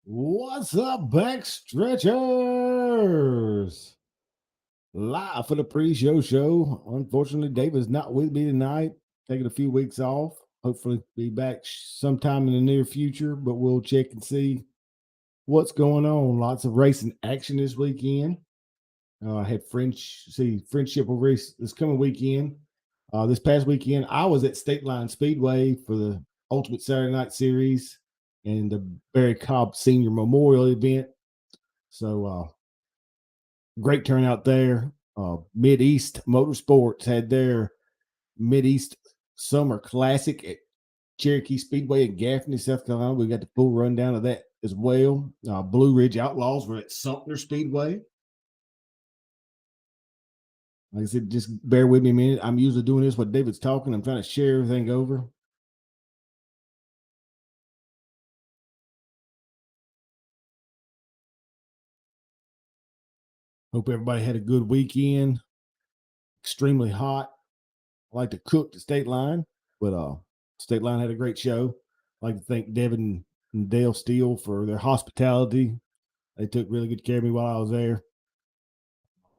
What's up, Backstretchers? Live for the pre-show show. Unfortunately, David's not with me tonight. Taking a few weeks off. Hopefully, be back sometime in the near future, but we'll check and see what's going on. Lots of racing action this weekend. I had friendship race this coming weekend. This past weekend, I was at Stateline Speedway for the Ultimate Saturday Night Series and the Barry Cobb Senior Memorial event. So great turnout there. Mid East Motorsports had their Mid East Summer Classic at Cherokee Speedway in Gaffney, South Carolina. We got the full rundown of that as well. Blue Ridge Outlaws were at Sumter Speedway. Like I said, just bear with me a minute. I'm usually doing this while David's talking. I'm trying to share everything over. Hope everybody had a good weekend. Extremely hot. I like to cook the state line, but State Line had a great show. I'd like to thank Devin and Dale Steele for their hospitality. They took really good care of me while I was there.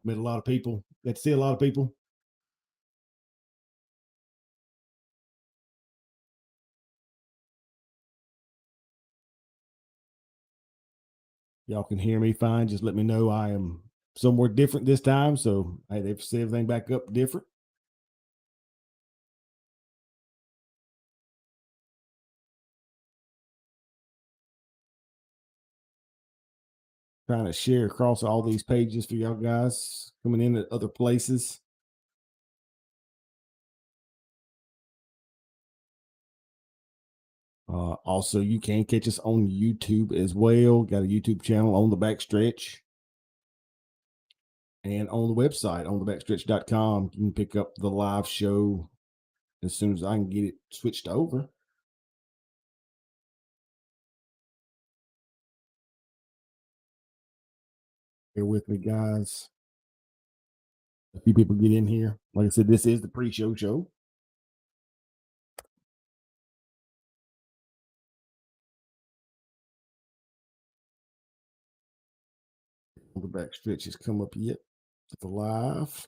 Met a lot of people. Got to see a lot of people. Y'all can hear me fine. Just let me know I am somewhere different this time. So they've set everything back up different. Trying to share across all these pages for y'all guys coming in at other places. Also, you can catch us on YouTube as well. Got a YouTube channel on the Backstretch and on the website on thebackstretch.com. You can pick up the live show as soon as I can get it switched over. Bear with me, guys. A few people get in here. Like I said, this is the pre-show show. The Backstretch has come up yet. It's live.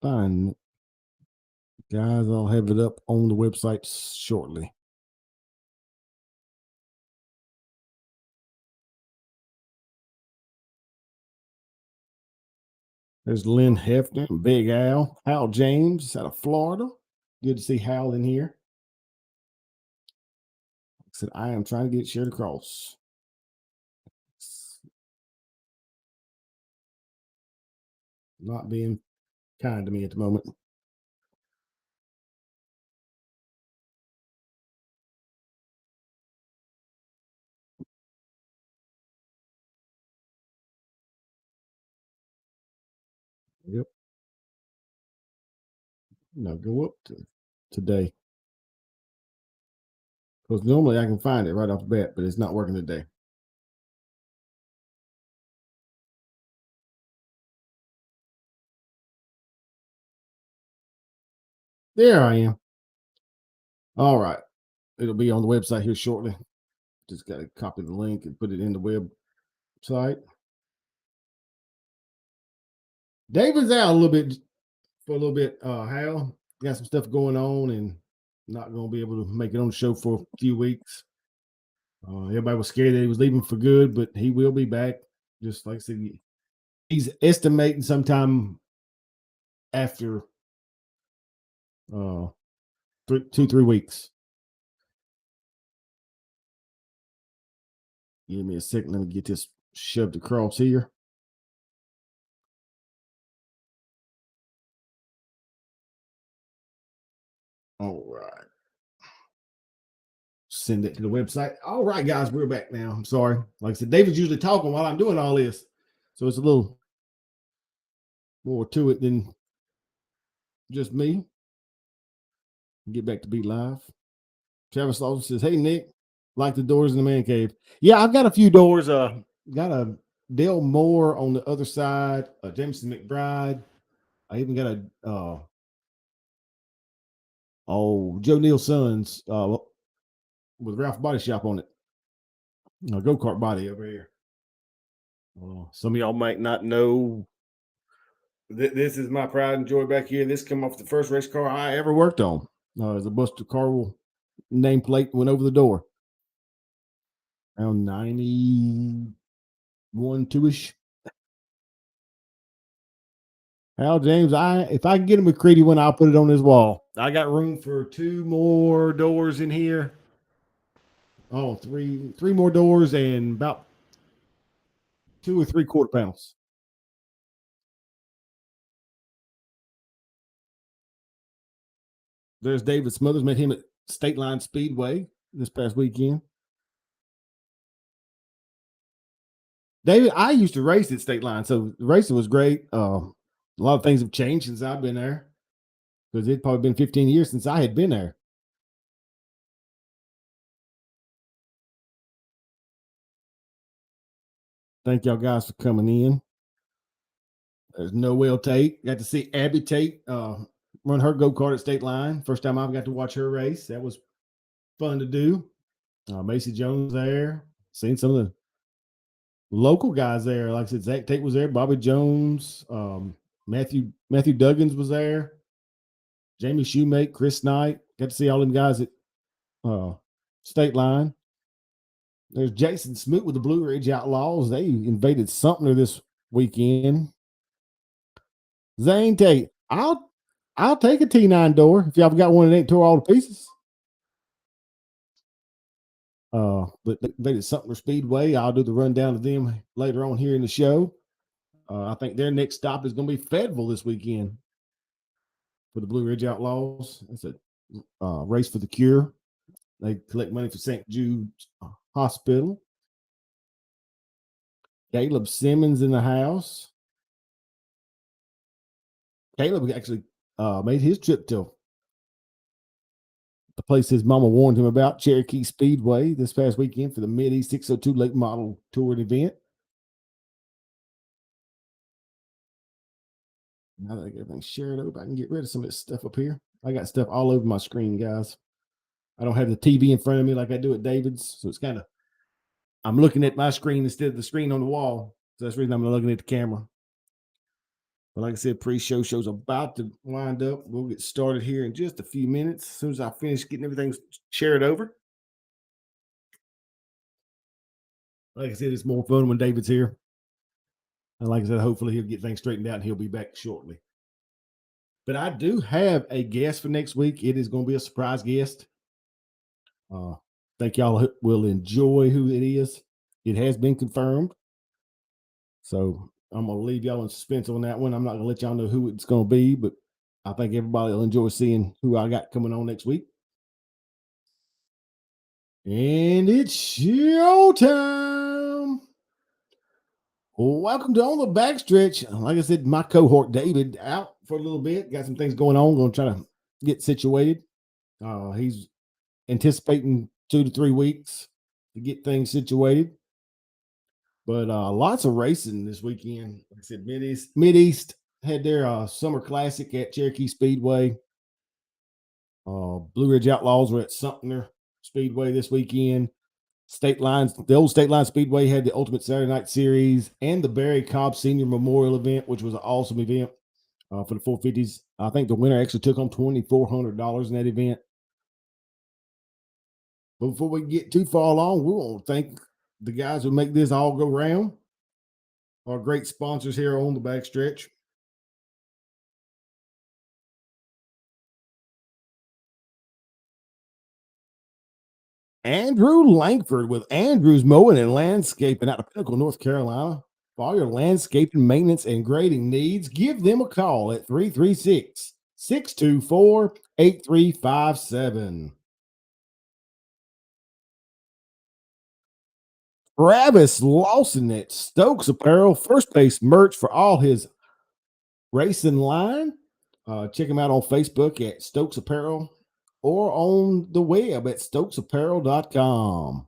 Fine. Guys, I'll have it up on the website shortly. There's Lynn Hefner, Big Al, Hal James out of Florida. Good to see Hal in here. I said, I am trying to get it shared across. Not being kind to me at the moment. Yep. Now go up to today. Because normally I can find it right off the bat, but it's not working today. There I am. All right. It'll be on the website here shortly. Just got to copy the link and put it in the website. David's out a little bit for a little bit. Hal got some stuff going on and not going to be able to make it on the show for a few weeks. Everybody was scared that he was leaving for good, but he will be back. Just like I said, he's estimating sometime after 2-3 weeks. Give me a second. Let me get this shoved across here. All right. Send it to the website. All right, guys, we're back now. I'm sorry. Like I said, David's usually talking while I'm doing all this. So it's a little more to it than just me. Get back to be live. Travis Lawson says, "Hey Nick, like the doors in the man cave." Yeah, I've got a few doors. Got a Dale Moore on the other side. Jameson McBride. I even got a Joe Neal Sons with Ralph Body Shop on it. Go kart body over here. Some of y'all might not know. This is my pride and joy back here. This came off the first race car I ever worked on. As a Buster Carwell nameplate went over the door. Around 91, 2-ish. Hal James, if I can get a McCready one, I'll put it on his wall. I got room for 2 more doors in here. Oh, three more doors and about 2 or 3 quarter panels. There's David Smothers. Met him at Stateline Speedway this past weekend. David, I used to race at Stateline, so the racing was great. A lot of things have changed since I've been there because it'd probably been 15 years since I had been there. Thank y'all guys for coming in. There's Noel Tate. Got to see Abby Tate run her go-kart at Stateline. First time I've got to watch her race. That was fun to do. Macy Jones there. Seen some of the local guys there. Like I said, Zach Tate was there. Bobby Jones. Matthew Duggins was there. Jamie Shoemake, Chris Knight. Got to see all them guys at Stateline. There's Jason Smoot with the Blue Ridge Outlaws. They invaded Sumter this weekend. Zane Tate, I'll take a T9 door if y'all got one that ain't tore all to pieces. But they did Sumter Speedway. I'll do the rundown of them later on here in the show. I think their next stop is going to be Fayetteville this weekend for the Blue Ridge Outlaws. It's a race for the cure. They collect money for St. Jude's Hospital. Caleb Simmons in the house. Caleb actually made his trip to the place his mama warned him about, Cherokee Speedway, this past weekend for the Mid-East 602 Late Model Touring event. Now that I get everything shared over, I can get rid of some of this stuff up here. I got stuff all over my screen, guys. I don't have the TV in front of me like I do at David's, so it's kind of, I'm looking at my screen instead of the screen on the wall. So that's the reason I'm looking at the camera. But like I said, show's about to wind up. We'll get started here in just a few minutes. As soon as I finish getting everything shared over. Like I said, it's more fun when David's here. And like I said, hopefully he'll get things straightened out and he'll be back shortly. But I do have a guest for next week. It is going to be a surprise guest. Think y'all will enjoy who it is. It has been confirmed. So I'm going to leave y'all in suspense on that one. I'm not going to let y'all know who it's going to be, but I think everybody will enjoy seeing who I got coming on next week. And it's showtime. Welcome to On the Backstretch. Like I said, my cohort David out for a little bit. Got some things going on. Going to try to get situated. He's anticipating 2 to 3 weeks to get things situated. But lots of racing this weekend. Like I said, Mid-East had their summer classic at Cherokee Speedway. Blue Ridge Outlaws were at Sumter Speedway this weekend. The Old Stateline Speedway had the Ultimate Saturday Night Series and the Barry Cobb Senior Memorial event, which was an awesome event for the 450s. I think the winner actually took home $2,400 in that event. But before we get too far along, we want to thank the guys who make this all go round. Our great sponsors here on the Backstretch. Andrew Langford with Andrew's Mowing and Landscaping out of Pinnacle, North Carolina. For all your landscaping, maintenance, and grading needs, give them a call at 336-624-8357. Travis Lawson at Stokes Apparel, first base merch for all his racing line. Check him out on Facebook at Stokes Apparel or on the web at stokesapparel.com.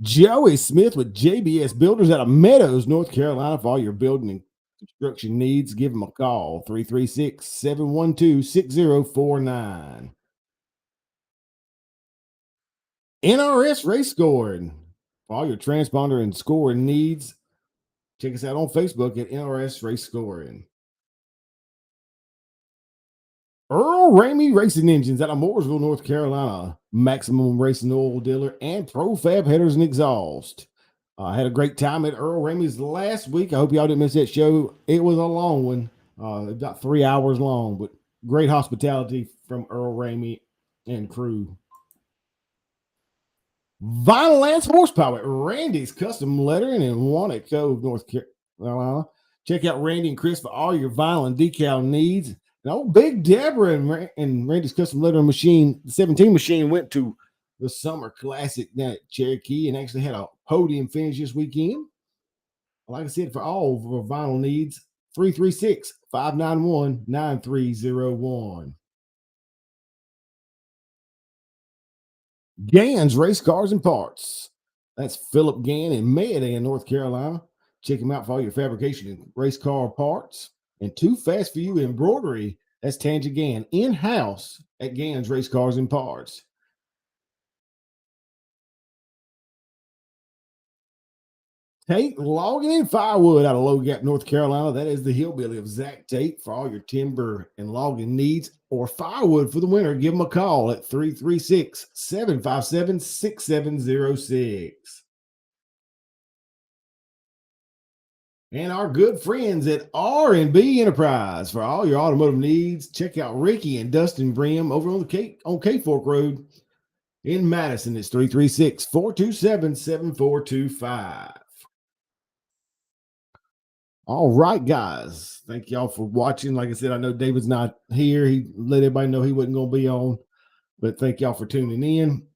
Joey Smith with JBS Builders out of Meadows, North Carolina. For all your building and construction needs, give them a call 336-712-6049. NRS Race Scoring. For all your transponder and scoring needs, check us out on Facebook at NRS Race Scoring. Earl Ramey Racing Engines out of Mooresville, North Carolina. Maximum Racing Oil Dealer and Profab Headers and Exhaust. I had a great time at Earl Ramey's last week. I hope y'all didn't miss that show. It was a long one, about 3 hours long, but great hospitality from Earl Ramey and crew. Vinyl Lance Horsepower at Randy's Custom Lettering in Walnut Cove, North Carolina. Check out Randy and Chris for all your vinyl and decal needs. And old Big Deborah and Randy's Custom Lettering machine, the 17 machine, went to the Summer Classic down at Cherokee and actually had a podium finish this weekend. Like I said, for all of our vinyl needs, 336-591-9301. Gann's Race Cars and Parts. That's Philip Gann in Maydan, North Carolina. Check him out for all your fabrication and race car parts. And Too Fast for You Embroidery. That's Tanja Gann in-house at Gann's Race Cars and Parts. Tate Logging in Firewood out of Low Gap, North Carolina. That is the hillbilly of Zach Tate for all your timber and logging needs or firewood for the winter. Give them a call at 336-757-6706. And our good friends at R&B Enterprise for all your automotive needs. Check out Ricky and Dustin Brim over on K Fork Road in Madison. It's 336-427-7425. All right, guys. Thank y'all for watching. Like I said, I know David's not here. He let everybody know he wasn't going to be on, but thank y'all for tuning in.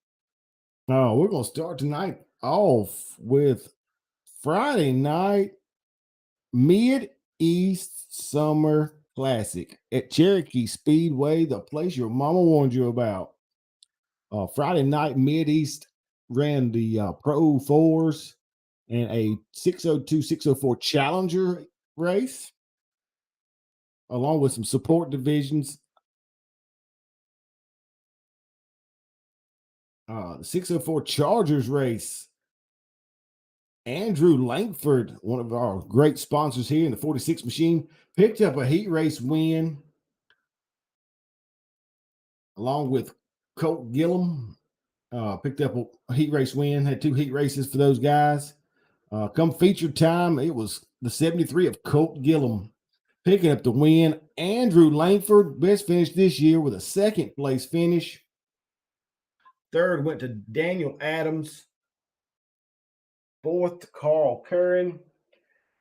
We're going to start tonight off with Friday night Mid-East Summer Classic at Cherokee Speedway, the place your mama warned you about. Friday night Mid-East ran the Pro 4s and a 602, 604 Challenger race, along with some support divisions. The 604 Chargers race. Andrew Langford, one of our great sponsors here in the 46 machine, picked up a heat race win, along with Colt Gillum. Picked up a heat race win, had 2 heat races for those guys. Come feature time, it was the 73 of Colt Gillum picking up the win. Andrew Langford, best finish this year with a 2nd place finish. 3rd went to Daniel Adams. 4th to Carl Curran.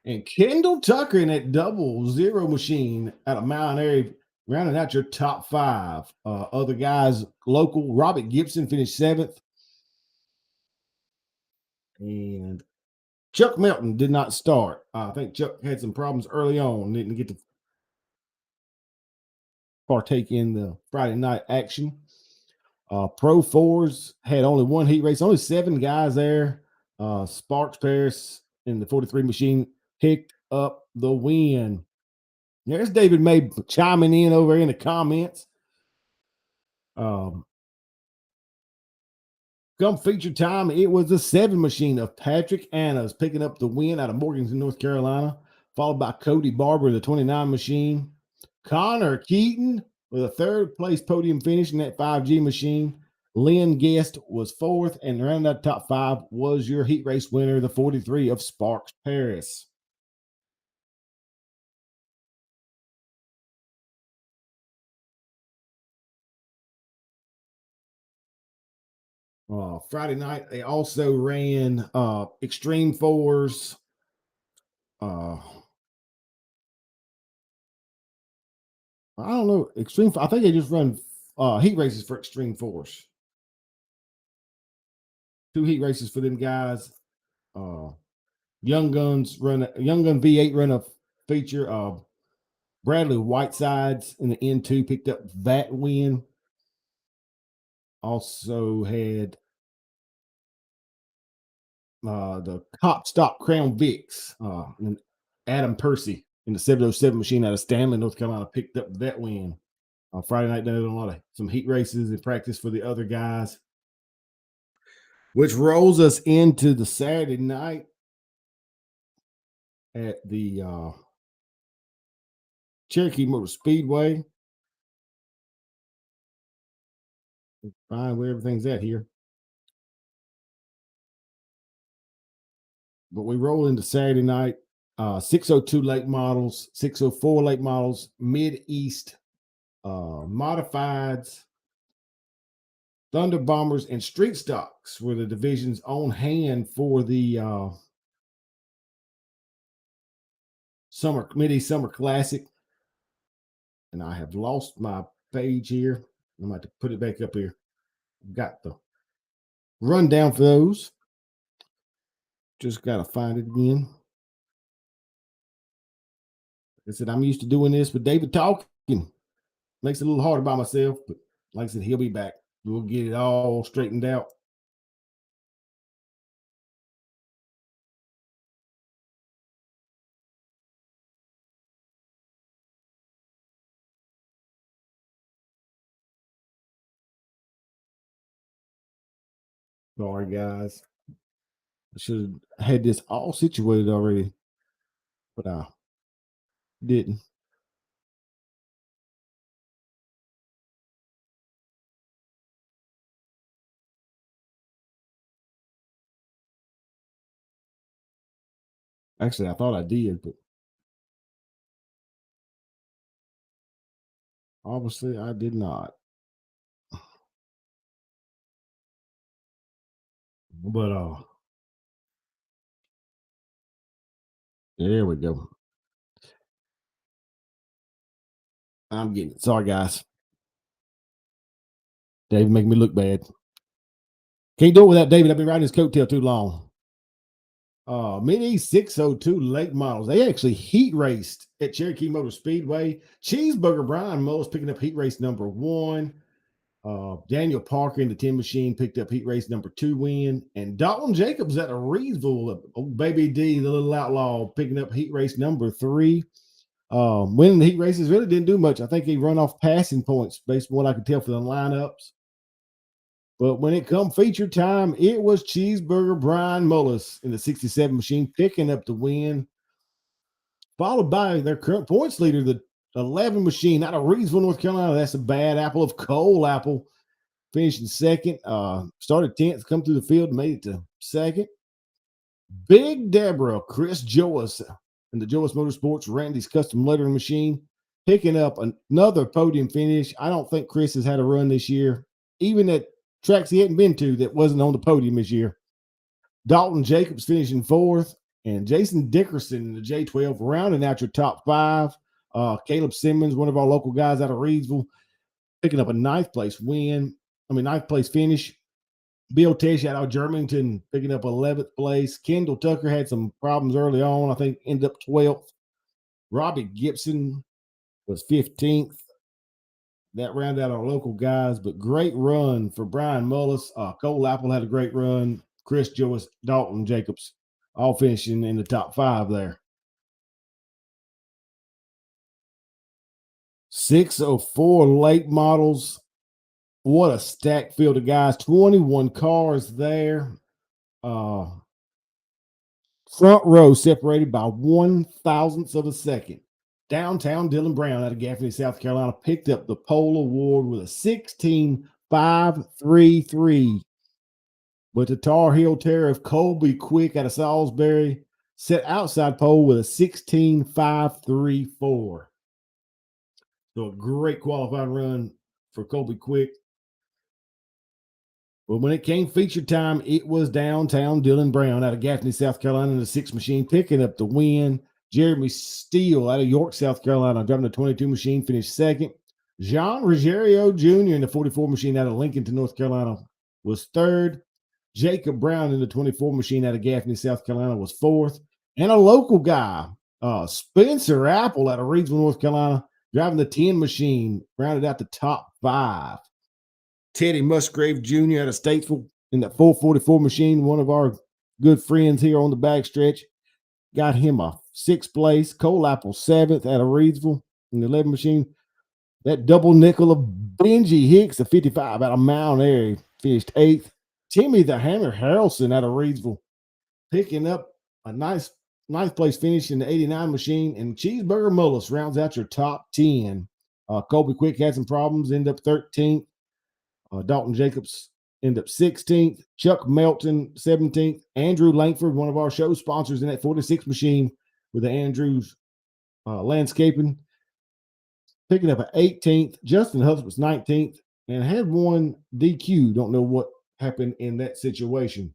And Kendall Tucker in that 00 machine out of Mountain Area, rounding out your top 5. Other guys local, Robert Gibson finished 7th. And Chuck Melton did not start. I think Chuck had some problems early on, didn't get to partake in the Friday night action. Pro 4s had only 1 heat race, only 7 guys there. Sparks Paris in the 43 machine picked up the win. There's David May chiming in over in the comments. Come feature time, it was the 7 machine of Patrick Annas picking up the win out of Morganton, North Carolina, followed by Cody Barber in the 29 machine. Connor Keaton with a 3rd place podium finish in that 5G machine. Lynn Guest was 4th, and around that top 5 was your heat race winner, the 43 of Sparks Paris. Friday night, they also ran Extreme 4s. I don't know. I think they just run heat races for Extreme 4s. 2 heat races for them guys. Young Gun V8 run a feature. Bradley Whitesides in the N2 picked up that win. Also had the Cop Stop Crown Vics and Adam Percy in the 707 machine out of Stanley, North Carolina, picked up that win. Friday night, done a lot of some heat races and practice for the other guys, which rolls us into the Saturday night at the Cherokee Motor Speedway. Find where everything's at here. But we roll into Saturday night, 602 late models, 604 late models, Mid-East, modifieds, Thunder Bombers, and Street Stocks were the divisions on hand for the Mid-East Summer Classic. And I have lost my page here. I'm going to have to put it back up here. Got the rundown for those. Just got to find it again. I said, I'm used to doing this with David talking. Makes it a little harder by myself, but like I said, he'll be back. We'll get it all straightened out. Sorry, guys. I should have had this all situated already, but I didn't. Actually, I thought I did, but obviously I did not. But there we go. I'm getting it. Sorry, guys. Dave make me look bad. Can't do it without David. I've been riding his coattail too long. Mini 602 late models. They actually heat raced at Cherokee Motor Speedway. Cheeseburger Brian Mullis picking up heat race number 1. Daniel Parker in the 10 machine picked up heat race number 2 win. And Dalton Jacobs at a Reedsville, old Baby D, the little outlaw, picking up heat race number 3. Winning the heat races really didn't do much. I think he run off passing points based on what I could tell for the lineups. But when it come feature time, it was Cheeseburger Brian Mullis in the 67 machine picking up the win, followed by their current points leader, the 11 machine out of Reedsville, North Carolina. That's a bad apple of Cole Apple, finishing second. Started 10th, come through the field, made it to second. Big Deborah, Chris Joas in the Joas Motorsports Randy's Custom Lettering Machine, picking up another podium finish. I don't think Chris has had a run this year, even at tracks he hadn't been to that wasn't on the podium this year. Dalton Jacobs finishing 4th, and Jason Dickerson in the J12 rounding out your top 5. Caleb Simmons, one of our local guys out of Reedsville, picking up a 9th place finish. Bill Tesh out of Germantown picking up 11th place. Kendall Tucker had some problems early on. I think ended up 12th. Robbie Gibson was 15th. That rounded out our local guys, but great run for Brian Mullis. Cole Apple had a great run. Chris Joyce, Dalton Jacobs, all finishing in the top 5 there. 604 late models. What a stacked field of guys. 21 cars there. Front row separated by 1/1000th of a second. Downtown Dylan Brown out of Gaffney, South Carolina, picked up the pole award with a 16.533. But the Tar Heel Terror of Colby Quick out of Salisbury set outside pole with a 16.534. So a great qualifying run for Colby Quick. But when it came feature time, it was downtown Dylan Brown out of Gaffney, South Carolina, in the 6 machine, picking up the win. Jeremy Steele out of York, South Carolina, driving the 22 machine, finished 2nd. Jean Ruggiero Jr. in the 44 machine out of Lincoln, North Carolina, was 3rd. Jacob Brown in the 24 machine out of Gaffney, South Carolina, was 4th. And a local guy, Spencer Apple out of Reedsville, North Carolina, driving the 10 machine, rounded out the top 5. Teddy Musgrave Jr. out of Statesville in that 444 machine, one of our good friends here on the backstretch. Got him a 6th place. Cole Apple 7th out of Reedsville in the 11 machine. That double nickel of Benji Hicks, a 55 out of Mount Airy, finished 8th. Timmy the Hammer Harrelson out of Reedsville, picking up a nice 9th place finish in the 89 machine. And Cheeseburger Mullis rounds out your top 10. Colby Quick had some problems, ended up 13th. Dalton Jacobs ended up 16th. Chuck Melton 17th. Andrew Langford, one of our show sponsors in that 46 machine with the Andrews Landscaping, picking up an 18th. Justin Huff was 19th and had one DQ. Don't know what happened in that situation,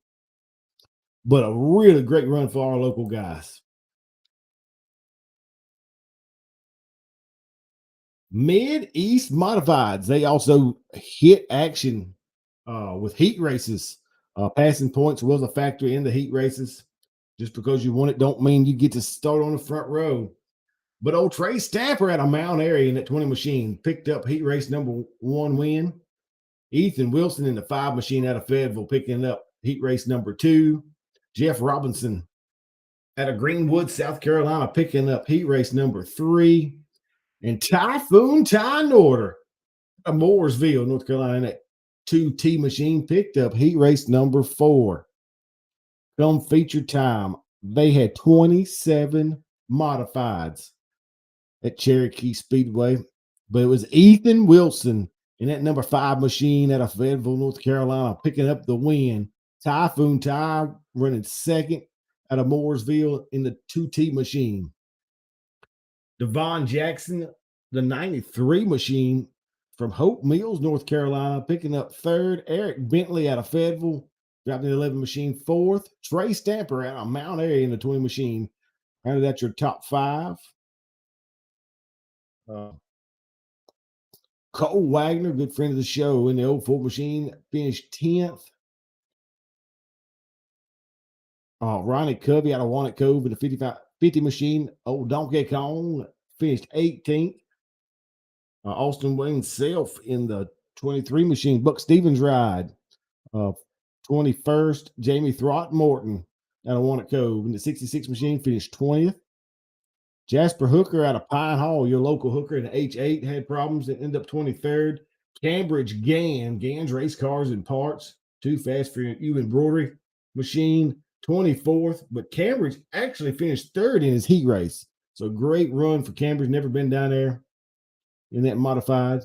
but a really great run for our local guys. Mid-East Modifieds, they also hit action with heat races. Passing points was a factor in the heat races. Just because you won it don't mean you get to start on the front row. But old Trey Stamper out of Mount Airy in that 20 machine picked up heat race number 1 win. Ethan Wilson in the 5 machine out of Fayetteville picking up heat race number 2. Jeff Robinson out of Greenwood, South Carolina, picking up heat race number 3. And Typhoon Ty Norder of Mooresville, North Carolina, that 2T machine picked up heat race number 4. Come feature time, they had 27 modifieds at Cherokee Speedway, but it was Ethan Wilson in that number 5 machine out of Fayetteville, North Carolina, picking up the win. Typhoon Ty running 2nd out of Mooresville in the 2T machine. Devon Jackson, the 93 machine from Hope Mills, North Carolina, picking up 3rd. Eric Bentley out of Fayetteville, driving the 11 machine 4th. Trey Stamper out of Mount Airy in the 20 machine. Rounded out your top 5. Cole Wagner, good friend of the show, in the 04 machine, finished 10th. Ronnie Covey out of Walnut Cove in the 50 machine. Old Donkey Kong finished 18th. Austin Wayne Self in the 23 machine. Buck Stevens ride 21st. Jamie Throckmorton out of Walnut Cove in the 66 machine finished 20th. Jasper Hooker out of Pine Hall, your local hooker in the H8, had problems and ended up 23rd. Cambridge Gann, Gann's race cars and parts, too fast for U Embroidery machine, 24th. But Cambridge actually finished 3rd in his heat race. So great run for Cambridge. Never been down there in that modified.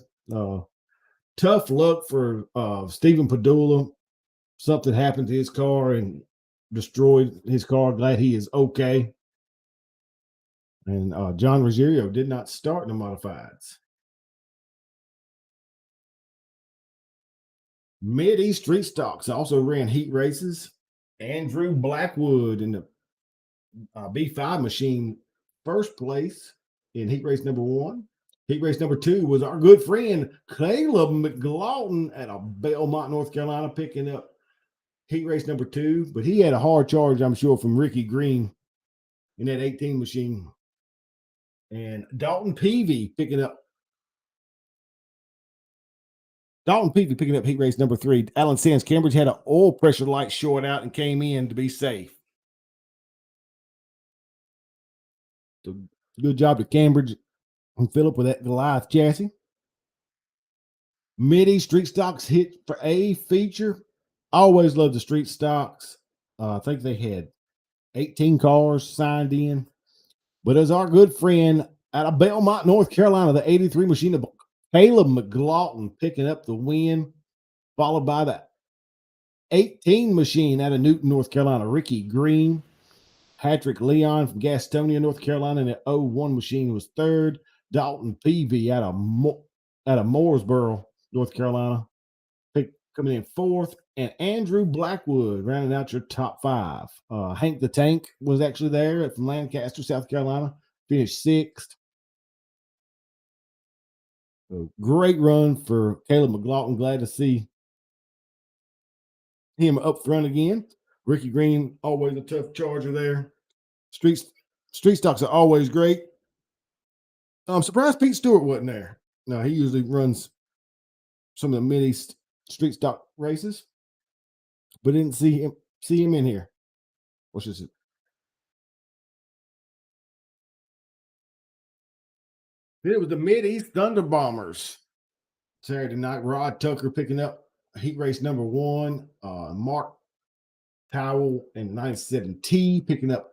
Tough luck for Stephen Padula. Something happened to his car and destroyed his car. Glad he is okay. And John Rogerio did not start in the modifieds. Mid-East Street Stocks also ran heat races. Andrew Blackwood in the B5 machine, 1st place in heat race number 1. Heat race number 2 was our good friend Caleb McLaughlin out of Belmont, North Carolina, picking up heat race number 2. But he had a hard charge, I'm sure, from Ricky Green in that 18 machine. And Dalton Peavy picking up heat race number 3. Alan Sands, Cambridge had an oil pressure light short out and came in to be safe. So good job to Cambridge and Phillip with that Goliath chassis. Mid-East Street Stocks hit for a feature. Always love the street stocks. I think they had 18 cars signed in. But as our good friend out of Belmont, North Carolina, the 83 machine of Caleb McLaughlin picking up the win, followed by the 18 machine out of Newton, North Carolina, Ricky Green. Patrick Leon from Gastonia, North Carolina, in the 01 machine was 3rd. Dalton Peavy out of Mooresboro, North Carolina, coming in 4th. And Andrew Blackwood rounding out your top 5. Hank the Tank was actually there from Lancaster, South Carolina, finished 6th. So great run for Caleb McLaughlin. Glad to see him up front again. Ricky Green, always a tough charger there. Street Street stocks are always great. I'm surprised Pete Stewart wasn't there. No, he usually runs some of the Mid East street stock races, but didn't see him in here. What's this? It was the Mid East Thunder Bombers Saturday night. Rod Tucker picking up heat race number 1. Mark Towell and 97T picking up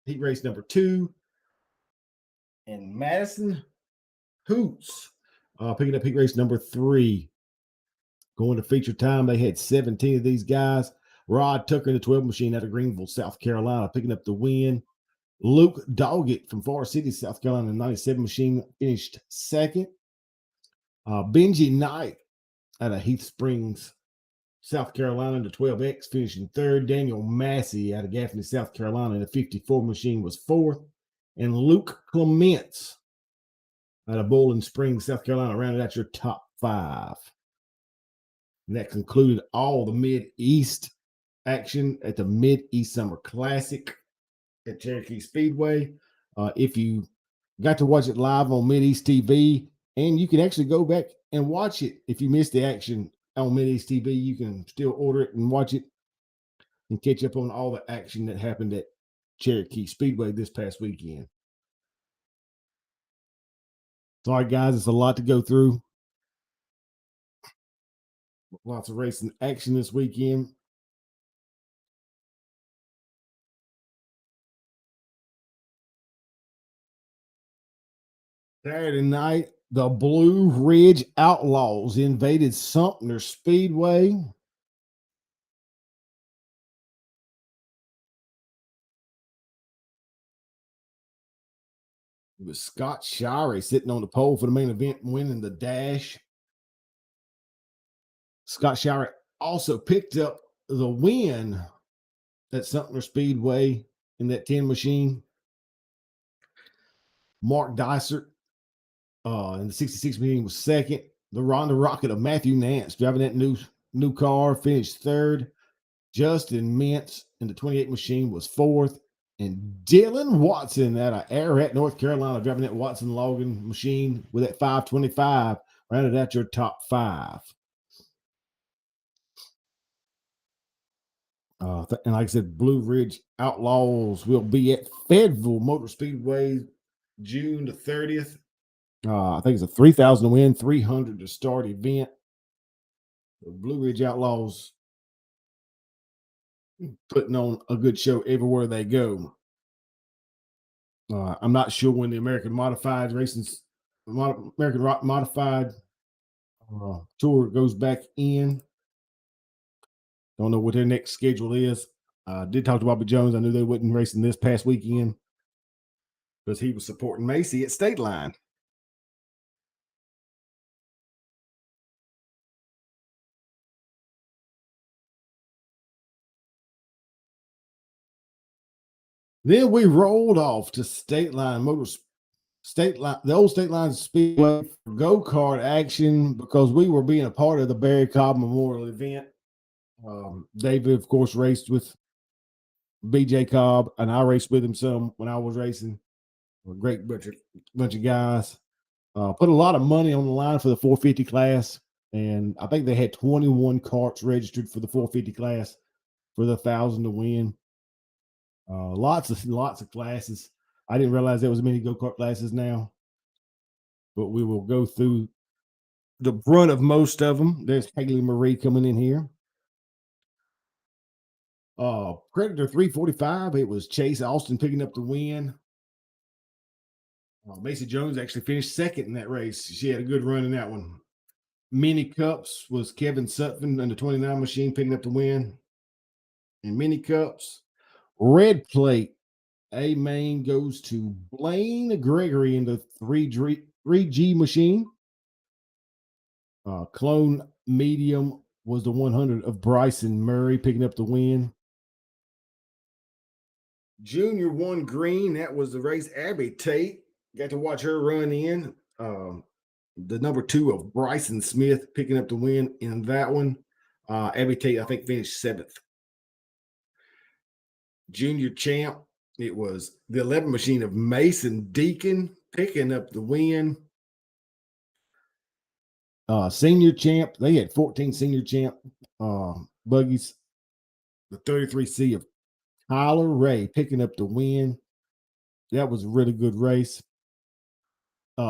heat race number 2. And Madison Hoots picking up heat race number 3. Going to feature time, they had 17 of these guys. Rod Tucker in the 12 machine out of Greenville, South Carolina, picking up the win. Luke Doggett from Forest City, South Carolina, 97 machine finished second. Benji Knight out of Heath Springs, South Carolina, in the 12X, finishing third. Daniel Massey out of Gaffney, South Carolina, in the 54 machine was fourth. And Luke Clements out of Bowling Springs, South Carolina, rounded out your top 5. And that concluded all the Mid-East action at the Mid-East Summer Classic at Cherokee Speedway. If you got to watch it live on Mid-East TV, and you can actually go back and watch it if you missed the action on Mid-East TV, you can still order it and watch it and catch up on all the action that happened at Cherokee Speedway this past weekend. Sorry, guys, it's a lot to go through. Lots of racing action this weekend. Saturday night, the Blue Ridge Outlaws invaded Sumter Speedway. It was Scott Shirey sitting on the pole for the main event, winning the dash. Scott Shirey also picked up the win at Sumter Speedway in that 10 machine. Mark Dysert in the 66 machine was second. The Ronda Rocket of Matthew Nance driving that new car finished third. Justin Mintz in the 28 machine was fourth. And Dylan Watson out of Ararat, North Carolina, driving that Watson Logan machine with that 525, rounded out your top 5. And like I said, Blue Ridge Outlaws will be at Fayetteville Motor Speedway June the 30th. I think it's a 3,000 to win, 300 to start event. The Blue Ridge Outlaws putting on a good show everywhere they go. I'm not sure when the American Modified tour goes back in. Don't know what their next schedule is. Did talk to Bobby Jones. I knew they wasn't racing this past weekend because he was supporting Macy at Stateline. Then we rolled off to the Old Stateline Speedway go-kart action because we were being a part of the Barry Cobb Memorial event. David, of course, raced with BJ Cobb, and I raced with him some when I was racing. A great bunch of guys. Put a lot of money on the line for the 450 class, and I think they had 21 carts registered for the 450 class for the 1,000 to win. Lots of classes. I didn't realize there was many go-kart classes now, but we will go through the brunt of most of them. There's Haley Marie coming in here. Predator 345. It was Chase Austin picking up the win. Macy Jones actually finished second in that race. She had a good run in that one. Mini Cups was Kevin Sutphin in the 29 machine picking up the win. And Mini Cups, Red Plate, A main goes to Blaine Gregory in the 3G machine. Clone Medium was the 100 of Bryson Murray picking up the win. Junior 1 Green, that was the race. Abby Tate, got to watch her run in. The number 2 of Bryson Smith picking up the win in that one. Abby Tate, I think, finished 7th. Junior Champ, It was the 11 machine of Mason Deacon picking up the win. Senior champ, they had 14 senior champ buggies. The 33C of Tyler Ray picking up the win. That was a really good race.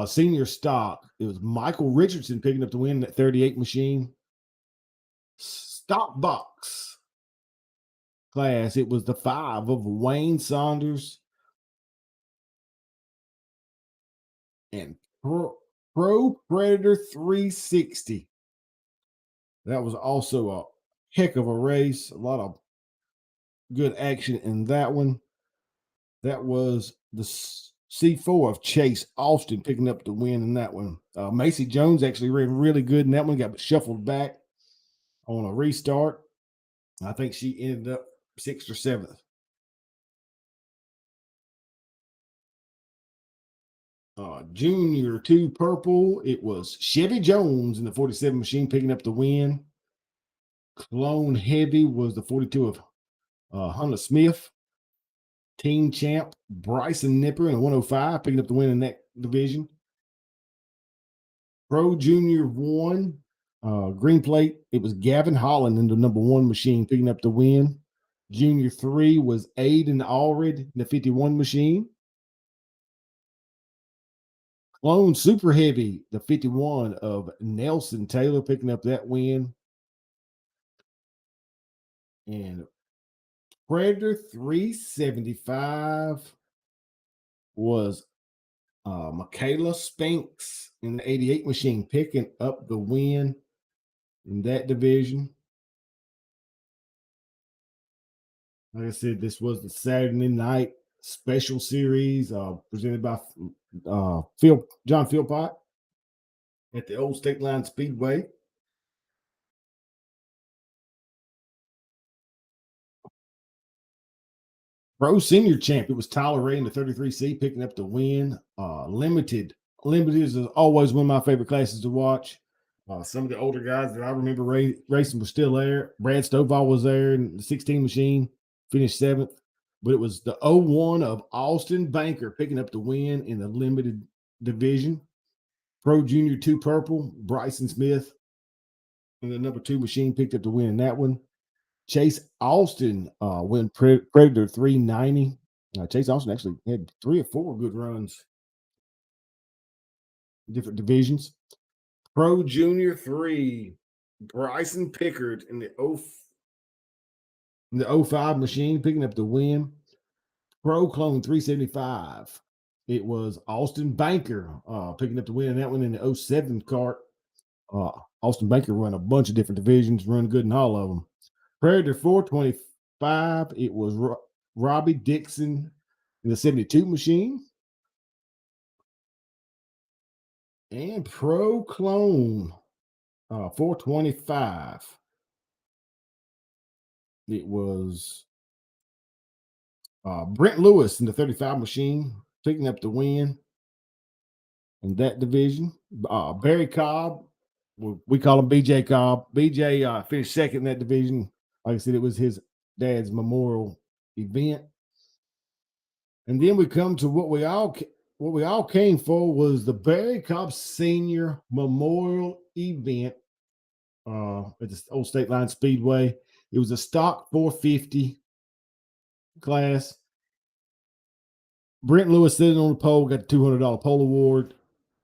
Senior stock, it was Michael Richardson picking up the win in that 38 machine. Stock box class, it was the 5 of Wayne Saunders and Pro Predator 360. That was also a heck of a race. A lot of good action in that one. That was the C4 of Chase Austin picking up the win in that one. Macy Jones actually ran really good in that one, got shuffled back on a restart. I think she ended up 6th or 7th. Junior 2 purple, it was Chevy Jones in the 47 machine picking up the win. Clone heavy was the 42 of Hunter Smith. Team champ Bryson Nipper in the 105 picking up the win in that division. Pro Junior 1 green plate, it was Gavin Holland in the number 1 machine picking up the win. Junior 3 was Aiden Allred in the 51 machine. Clone super heavy, the 51 of Nelson Taylor picking up that win. And Predator 375 was Michaela Spinks in the 88 machine picking up the win in that division. Like I said, this was the Saturday night special series presented by John Philpott at the Old Stateline Speedway. Pro senior champ, it was Tyler Ray in the 33C picking up the win. Limited is always one of my favorite classes to watch. Some of the older guys that I remember racing were still there. Brad Stovall was there in the 16 machine, finished 7th. But it was the 01 of Austin Banker picking up the win in the limited division. Pro Junior 2 purple, Bryson Smith in the number 2 machine picked up the win in that one. Chase Austin win Predator 390. Chase Austin actually had 3 or 4 good runs, different divisions. Pro Junior 3, Bryson Pickard in the 05 machine picking up the win. Pro Clone 375. It was Austin Banker picking up the win in that one in the 07 cart. Austin Banker run a bunch of different divisions, run good in all of them. Predator 425, it was Robbie Dixon in the 72 machine. And Pro Clone 425. It was Brent Lewis in the 35 machine picking up the win in that division. Barry Cobb, we call him BJ Cobb. BJ finished 2nd in that division. Like I said, it was his dad's memorial event. And then we come to what we all came for was the Barry Cobb Senior Memorial Event at the Old Stateline Speedway. It was a stock 450 class. Brent Lewis sitting on the pole, got the $200 pole award.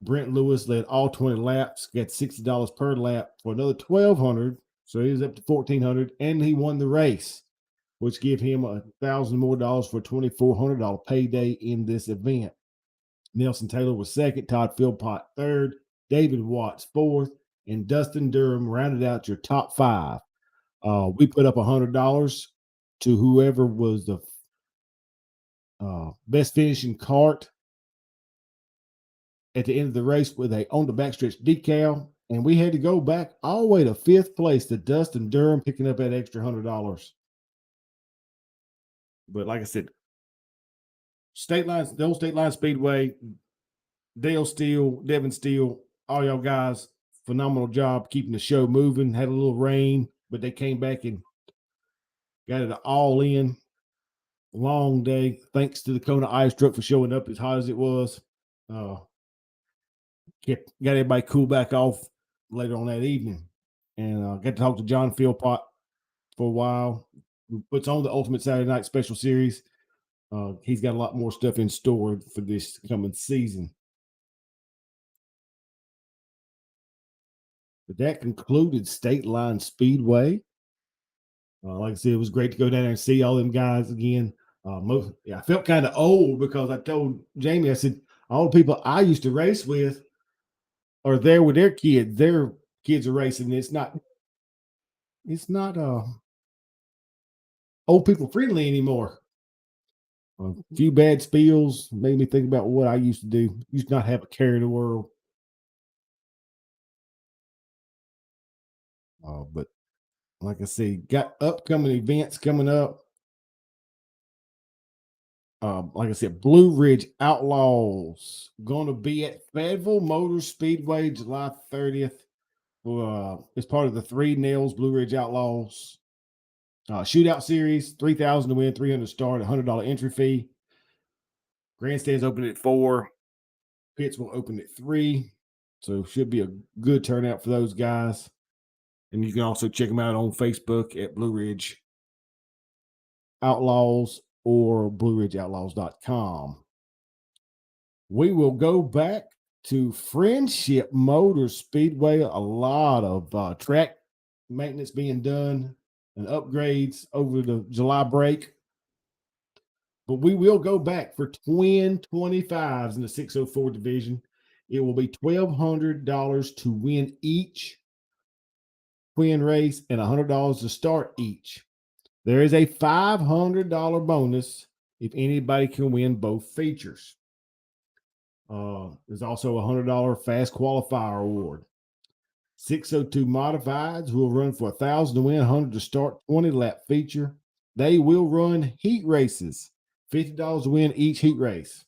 Brent Lewis led all 20 laps, got $60 per lap for another $1,200. So he was up to $1,400, and he won the race, which gave him $1,000 more for a $2,400 payday in this event. Nelson Taylor was 2nd, Todd Philpott 3rd, David Watts 4th, and Dustin Durham rounded out your top 5. We put up $100 to whoever was the best finishing cart at the end of the race with a on the backstretch decal, and we had to go back all the way to 5th place to Dustin Durham picking up that extra $100. But like I said, the Old Stateline Speedway, Dale Steele, Devin Steele, all y'all guys, phenomenal job keeping the show moving. Had a little rain, but they came back and got it all in. long day. Thanks to the Kona ice truck for showing up as hot as it was. Got everybody cool back off later on that evening, and got to talk to John Philpott for a while, who puts on the Ultimate Saturday Night Special Series. He's got a lot more stuff in store for this coming season. But that concluded Stateline Speedway. Like I said, it was great to go down there and see all them guys again. I felt kind of old because I told Jamie, I said, all the people I used to race with are there with their kids. Their kids are racing. It's not old people friendly anymore. A few bad spills made me think about what I used to do. Used to not have a care in the world. But like I said, got upcoming events coming up. Like I said, Blue Ridge Outlaws going to be at Fayetteville Motor Speedway July 30th. It's part of the Three Nails Blue Ridge Outlaws shootout series. 3,000 to win, 300 start, $100 entry fee. Grandstands open at 4. Pits will open at 3. So should be a good turnout for those guys. And you can also check them out on Facebook at Blue Ridge Outlaws or BlueRidgeOutlaws.com. We will go back to Friendship Motor Speedway. A lot of track maintenance being done and upgrades over the July break. But we will go back for twin 25s in the 604 division. It will be $1,200 to win each twin race and $100 to start each. There is a $500 bonus if anybody can win both features. There's also a $100 fast qualifier award. 602 modifieds will run for 1,000 to win, 100 to start, 20 lap feature. They will run heat races, $50 to win each heat race.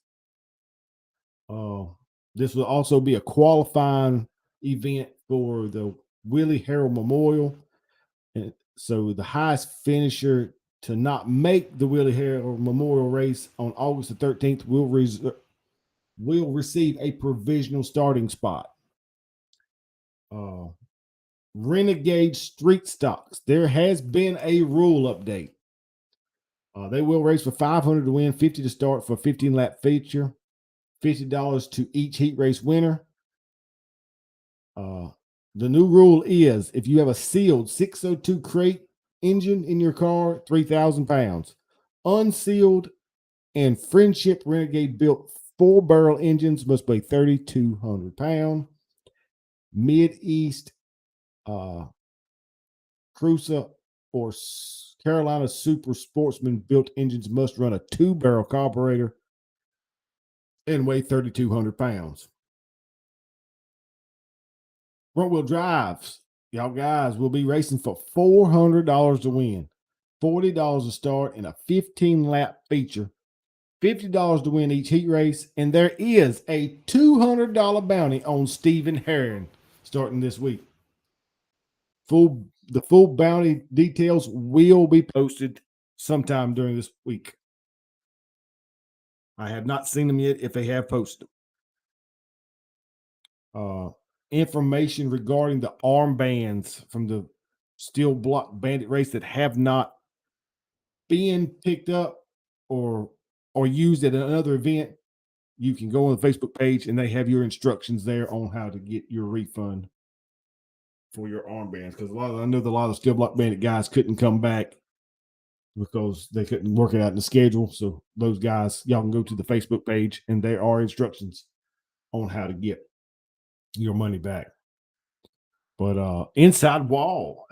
This will also be a qualifying event for the Willie Harrell Memorial. And so the highest finisher to not make the Willie Harrell Memorial race on August the 13th will receive a provisional starting spot. Renegade Street Stocks. There has been a rule update. They will race for 500 to win, 50 to start for a 15-lap feature, $50 to each heat race winner. The new rule is if you have a sealed 602 crate engine in your car, 3,000 pounds. Unsealed and Friendship Renegade built 4-barrel engines must weigh 3,200 pounds. Mid-East Cruiser or Carolina Super Sportsman built engines must run a 2-barrel carburetor and weigh 3,200 pounds. Front wheel drives, y'all guys will be racing for $400 to win, $40 to start, and a 15-lap feature, $50 to win each heat race, and there is a $200 bounty on Stephen Herron starting this week. The full bounty details will be posted sometime during this week. I have not seen them yet if they have posted them. Information regarding the armbands from the Steel Block Bandit race that have not been picked up or used at another event, you can go on the Facebook page and they have your instructions there on how to get your refund for your armbands. Because I know that a lot of the Steel Block Bandit guys couldn't come back because they couldn't work it out in the schedule. So those guys, y'all can go to the Facebook page and there are instructions on how to get your money back. But outside wall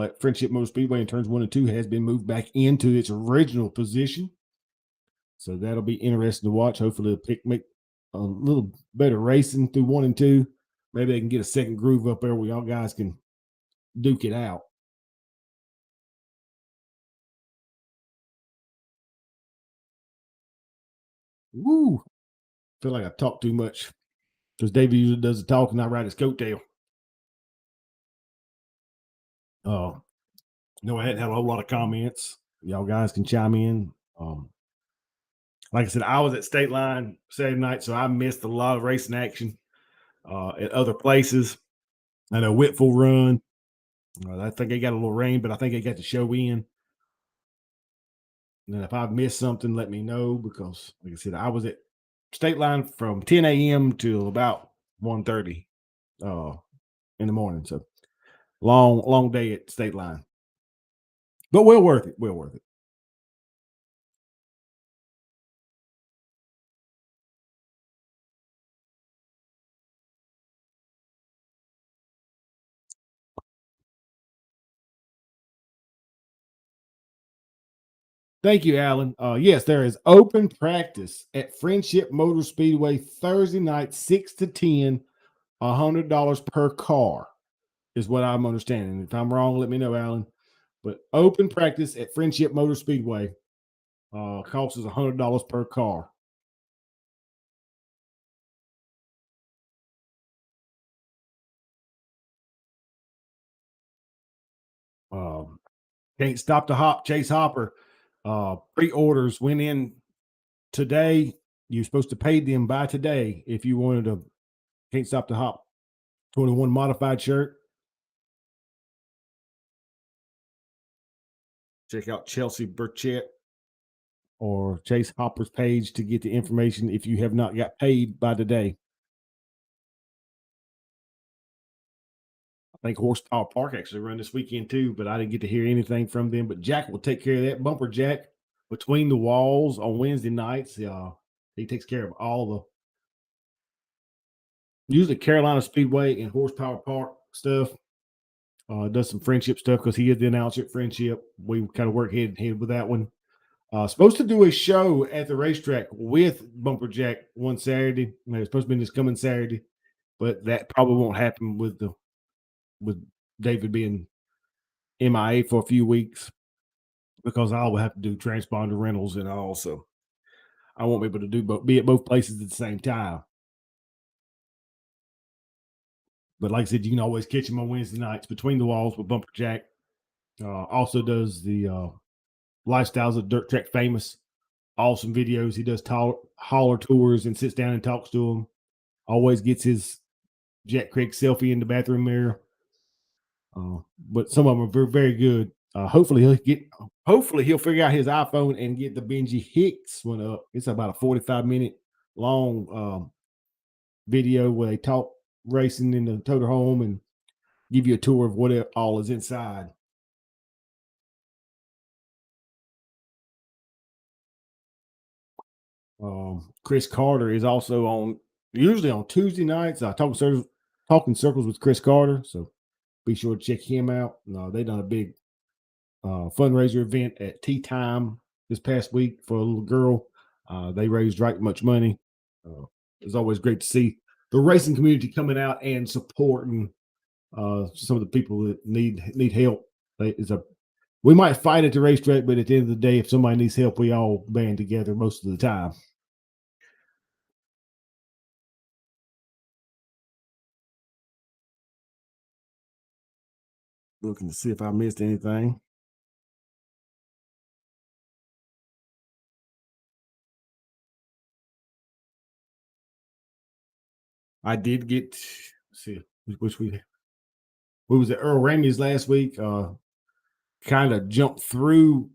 at Friendship Motor Speedway in turns 1 and 2 has been moved back into its original position. So that'll be interesting to watch. Hopefully it'll make a little better racing through 1 and 2. Maybe they can get a second groove up there where y'all guys can duke it out. Woo! Feel like I talk too much because David usually does the talk and I ride his coattail. No, I hadn't had a whole lot of comments. Y'all guys can chime in. Um, like I said, I was at State Line Saturday night, so I missed a lot of racing action at other places. I know Whitful run. I think they got a little rain, but I think they got the show in. And if I've missed something, let me know because, like I said, I was at State Line from 10 a.m. till about 1:30 uh, in the morning. So long day at State Line, but well worth it. Well worth it. Thank you, Alan. Yes, there is open practice at Friendship Motor Speedway Thursday night, 6 to 10, $100 per car is what I'm understanding. If I'm wrong, let me know, Alan. But open practice at Friendship Motor Speedway costs us $100 per car. Um, can't stop the hop. Chase Hopper pre-orders went in today. You're supposed to pay them by today if you wanted a Can't Stop the Hop 21 modified shirt. Check out Chelsea Burchett or Chase Hopper's page to get the information if you have not got paid by today. I think Horsepower Park actually run this weekend too, but I didn't get to hear anything from them. But Jack will take care of that. Bumper Jack between the walls on Wednesday nights. He takes care of all usually Carolina Speedway and Horsepower Park stuff. Does some friendship stuff because he is the announcer at Friendship. We kind of work head to head with that one. Supposed to do a show at the racetrack with Bumper Jack one Saturday. It's supposed to be this coming Saturday, but that probably won't happen with David being MIA for a few weeks because I will have to do transponder rentals and all. So I won't be able to be at both places at the same time. But like I said, you can always catch him on Wednesday nights between the walls with Bumper Jack. Also does the lifestyles of Dirt Track Famous. Awesome videos. He does hauler tours and sits down and talks to them. Always gets his Jack Craig selfie in the bathroom mirror. But some of them are very, very good. Hopefully he'll figure out his iPhone and get the Benji Hicks one up. It's about a 45-minute long video where they talk racing in the total home and give you a tour of what all is inside. Chris Carter is also usually on Tuesday nights. Talking circles with Chris Carter, so be sure to check him out. They done a big fundraiser event at Tea Time this past week for a little girl. They raised right much money. It's always great to see the racing community coming out and supporting some of the people that need help. We might fight at the racetrack, but at the end of the day, if somebody needs help, we all band together most of the time. Looking to see if I missed anything. I did get see which we was at Earl Ramey's last week. Kind of jumped through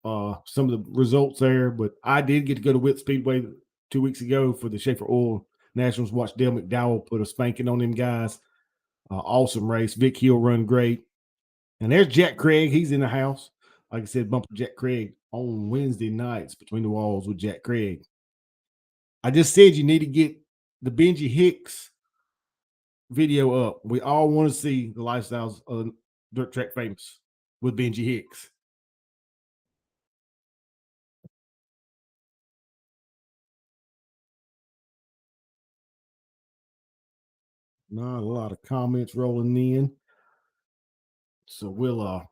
some of the results there, but I did get to go to Whit Speedway 2 weeks ago for the Schaefer Oil Nationals. Watch Dale McDowell put a spanking on them guys. Awesome race. Vic Hill run great. And there's Jack Craig. He's in the house. Like I said, Bumper Jack Craig on Wednesday nights between the walls with Jack Craig. I just said you need to get the Benji Hicks video up. We all want to see the lifestyles of Dirt Track Famous with Benji Hicks. Not a lot of comments rolling in. So we'll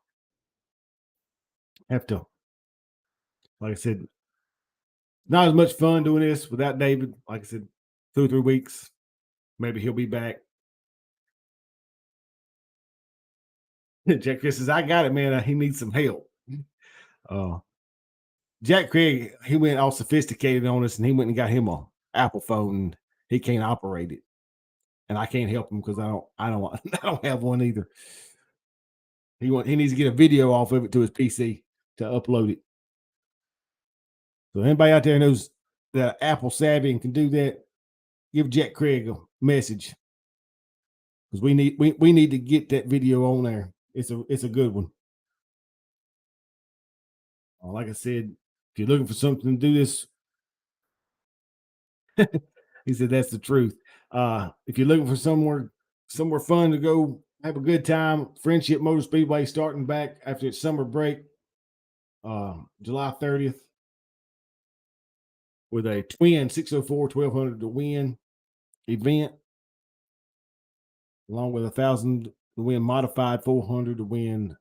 have to, like I said, not as much fun doing this without David. Like I said, 2 or 3 weeks. Maybe he'll be back. Jack Chris says, I got it, man. He needs some help. Uh, Jack Craig, he went all sophisticated on us, and he went and got him a Apple phone. And he can't operate it, and I can't help him because I don't I don't have one either. He needs to get a video off of it to his PC to upload it. So anybody out there knows that Apple savvy and can do that, give Jack Craig a message because we need to get that video on there. It's a good one. Like I said, if you're looking for something to do this, he said that's the truth. If you're looking for somewhere fun to go have a good time, Friendship Motor Speedway starting back after its summer break, July 30th, with a twin 604 1200 to win event, along with 1,000 to win modified 400 to win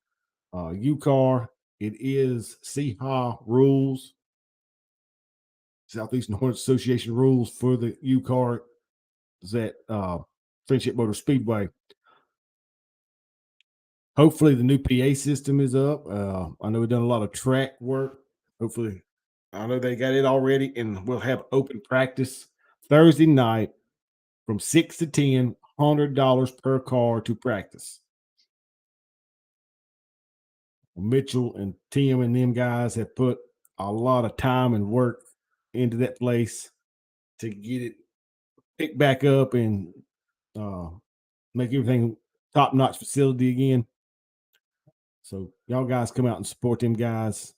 U car. It is CHA rules, Southeastern Horse Association rules for the U car. Is at Friendship Motor Speedway. Hopefully, the new PA system is up. I know we've done a lot of track work. Hopefully, I know they got it already, and we'll have open practice Thursday night from 6 to 10, $100 per car to practice. Mitchell and Tim and them guys have put a lot of time and work into that place to get it picked back up and make everything top-notch facility again. So y'all guys come out and support them guys.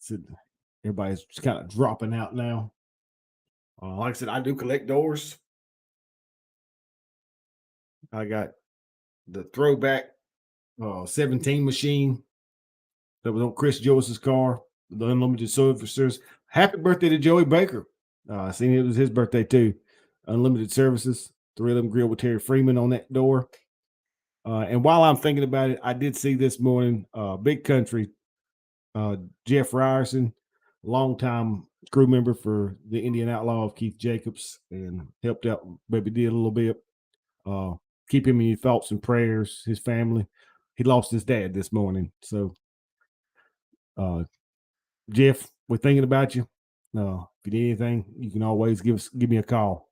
So everybody's just kind of dropping out now. Like I said, I do collect doors. I got the throwback 17 machine that was on Chris Joyce's car, the unlimited services. Happy birthday to Joey Baker. I seen it was his birthday too. Unlimited services, 311 grill with Terry Freeman on that door. And while I'm thinking about it, I did see this morning, Big Country, Jeff Ryerson, longtime crew member for the Indian Outlaw of Keith Jacobs, and helped out Baby D a little bit. Keep him in your thoughts and prayers, his family. He lost his dad this morning. So, Jeff, we're thinking about you. If you need anything, you can always give me a call.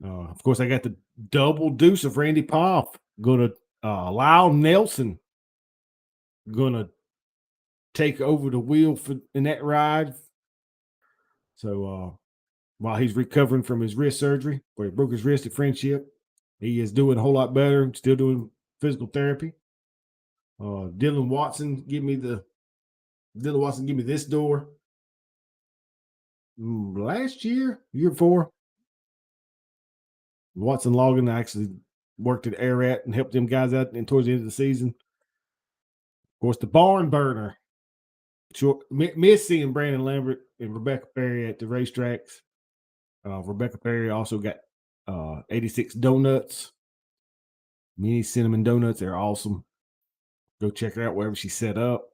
Of course, I got the double deuce of Randy Poff. Gonna Lyle Nelson gonna take over the wheel in that ride. So while he's recovering from his wrist surgery, where he broke his wrist at Friendship, he is doing a whole lot better. Still doing physical therapy. Dylan Watson give me this door. Last year before, Watson Logan actually worked at Arat and helped them guys out and towards the end of the season. Of course, the barn burner. Miss seeing Brandon Lambert and Rebecca Perry at the racetracks. Rebecca Perry also got 86 donuts, mini cinnamon donuts. They're awesome. Go check her out wherever she's set up.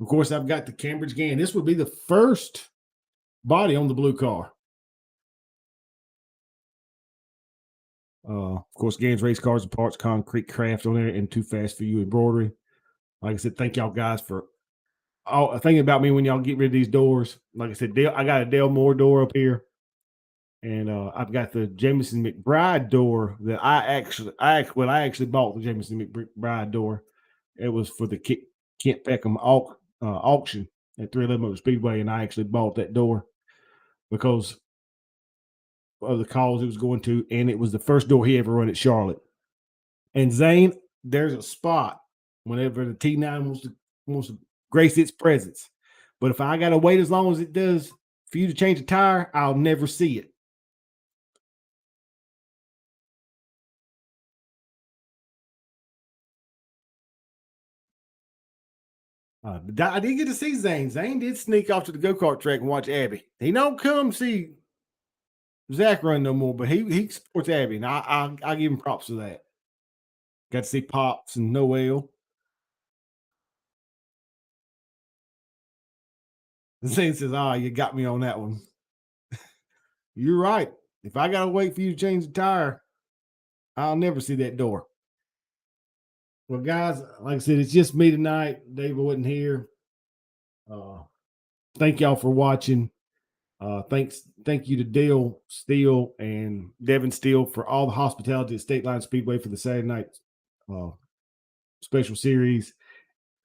Of course, I've got the Cambridge Gann. This would be the first body on the blue car. Of course, Gann's race cars and parts, concrete craft on there, and Too Fast for You embroidery. Like I said, thank y'all guys for thinking about me when y'all get rid of these doors. Like I said, I got a Dale Moore door up here, and I've got the Jameson McBride door that I actually bought the Jameson McBride door. It was for the Kent Peckham auction at 311 Motor Speedway, and I actually bought that door because of the calls it was going to, and it was the first door he ever run at Charlotte. And Zane, there's a spot whenever the T9 wants to grace its presence. But if I got to wait as long as it does for you to change a tire, I'll never see it. I did get to see Zane. Zane did sneak off to the go-kart track and watch Abby. He don't come see Zach run no more, but he supports Abby, and I give him props for that. Got to see Pops and Noel. Zane says, you got me on that one. You're right. If I gotta wait for you to change the tire, I'll never see that door. Well, guys, like I said, it's just me tonight. David wasn't here. Uh, thank y'all for watching. Thank you to Dale Steele and Devin Steele for all the hospitality at State Line Speedway for the Saturday night uh, special series,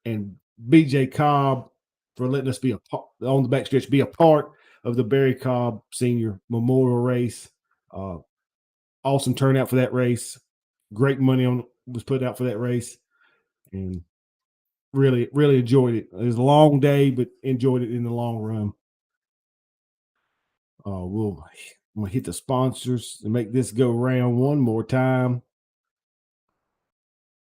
and BJ Cobb for letting us be on the backstretch, be a part of the Barry Cobb Senior Memorial Race. Awesome turnout for that race. Great money was put out for that race, and really enjoyed it. It was a long day, but enjoyed it in the long run. I'm gonna hit the sponsors and make this go round one more time.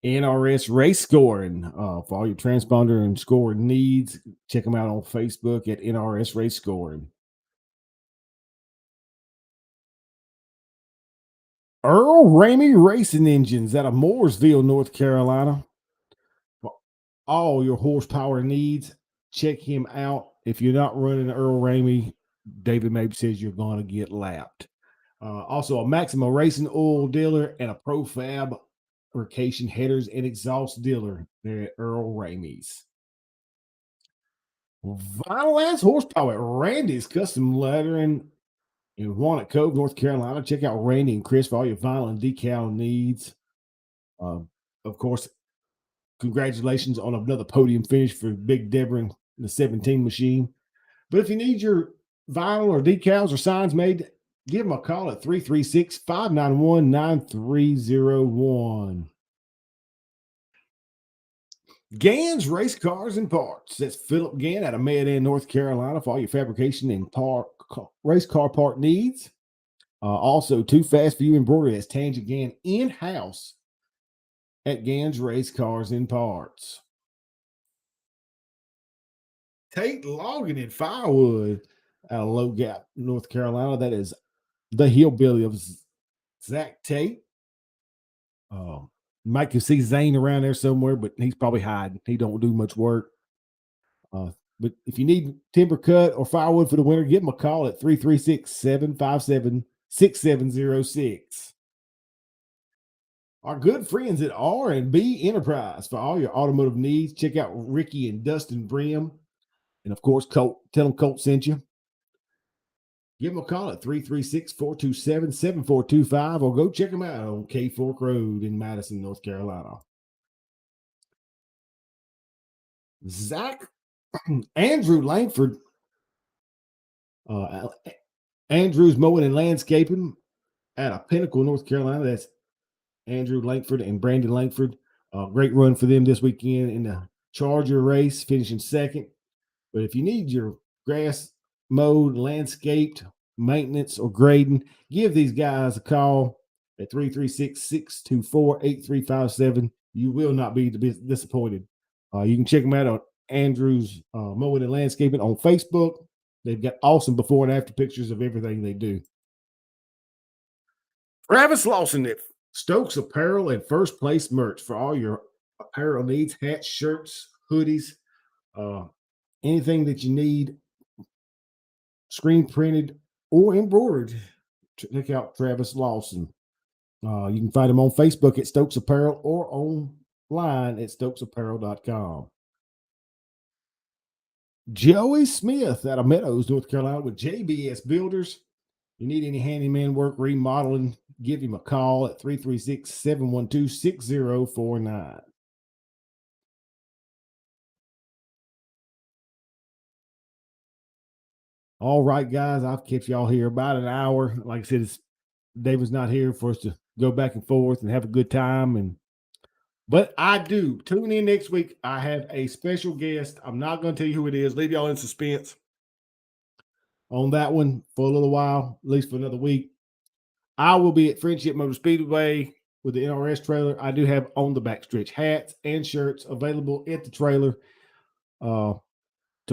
NRS Race Scoring for all your transponder and scoring needs. Check them out on Facebook at NRS Race Scoring. Earl Ramey Racing Engines out of Mooresville, North Carolina. For all your horsepower needs, check him out. If you're not running Earl Ramey, David maybe says you're going to get lapped. Also, a Maxima Racing oil dealer and a Pro Fabrication headers and exhaust dealer there at Earl Ramey's. Vinyl Ass Horsepower at Randy's Custom Lettering in Walnut Cove, North Carolina. Check out Randy and Chris for all your vinyl and decal needs. Of course, congratulations on another podium finish for Big Deborah and the 17 machine. But if you need your vinyl or decals or signs made, give them a call at 336-591-9301. Gann's Race Cars and Parts. That's Philip Gann out of Mayodan, North Carolina for all your fabrication and race car part needs. Also, Too Fast for You Embroidery. That's Tangent Gann in-house at Gann's Race Cars and Parts. Tate Logging in Firewood out of Low Gap, North Carolina. That is the hillbilly of Zach Tate. Might can see Zane around there somewhere, but he's probably hiding. He don't do much work. But if you need timber cut or firewood for the winter, give him a call at 336-757-6706. Our good friends at R&B Enterprise for all your automotive needs. Check out Ricky and Dustin Brim. And of course, Colt. Tell them Colt sent you. Give them a call at 336-427-7425 or go check them out on K Fork Road in Madison, North Carolina. Andrew Langford. Andrew's Mowing and Landscaping out of Pinnacle, North Carolina. That's Andrew Langford and Brandon Langford. Great run for them this weekend in the Charger race, finishing second. But if you need your grass mowed, landscaped, maintenance, or grading, give these guys a call at 336-624-8357. You will not be disappointed. You can check them out on Andrew's Mowing and Landscaping on Facebook. They've got awesome before and after pictures of everything they do. Travis Lawson at Stokes Apparel and First Place Merch for all your apparel needs, hats, shirts, hoodies, anything that you need, screen printed or embroidered. Check out Travis Lawson. You can find him on Facebook at Stokes Apparel or online at stokesapparel.com. Joey Smith out of Meadows, North Carolina with JBS Builders. You need any handyman work, remodeling, give him a call at 336-712-6049. All right, guys, I've kept y'all here about an hour. Like I said, David's not here for us to go back and forth and have a good time. But I do. Tune in next week. I have a special guest. I'm not going to tell you who it is. Leave y'all in suspense on that one for a little while, at least for another week. I will be at Friendship Motor Speedway with the NRS trailer. I do have on the backstretch hats and shirts available at the trailer. So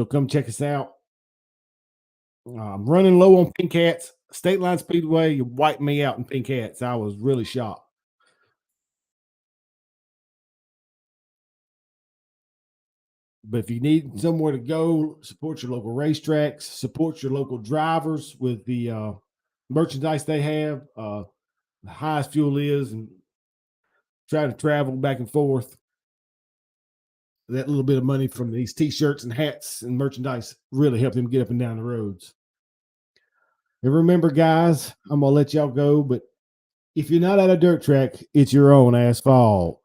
come check us out. I'm running low on pink hats. State Line Speedway, you wiped me out in pink hats. I was really shocked. But if you need somewhere to go, support your local racetracks, support your local drivers with the merchandise they have, the highest fuel is, and try to travel back and forth. That little bit of money from these t-shirts and hats and merchandise really help them get up and down the roads. And remember, guys, I'm gonna let y'all go, but if you're not at a dirt track, it's your own asphalt.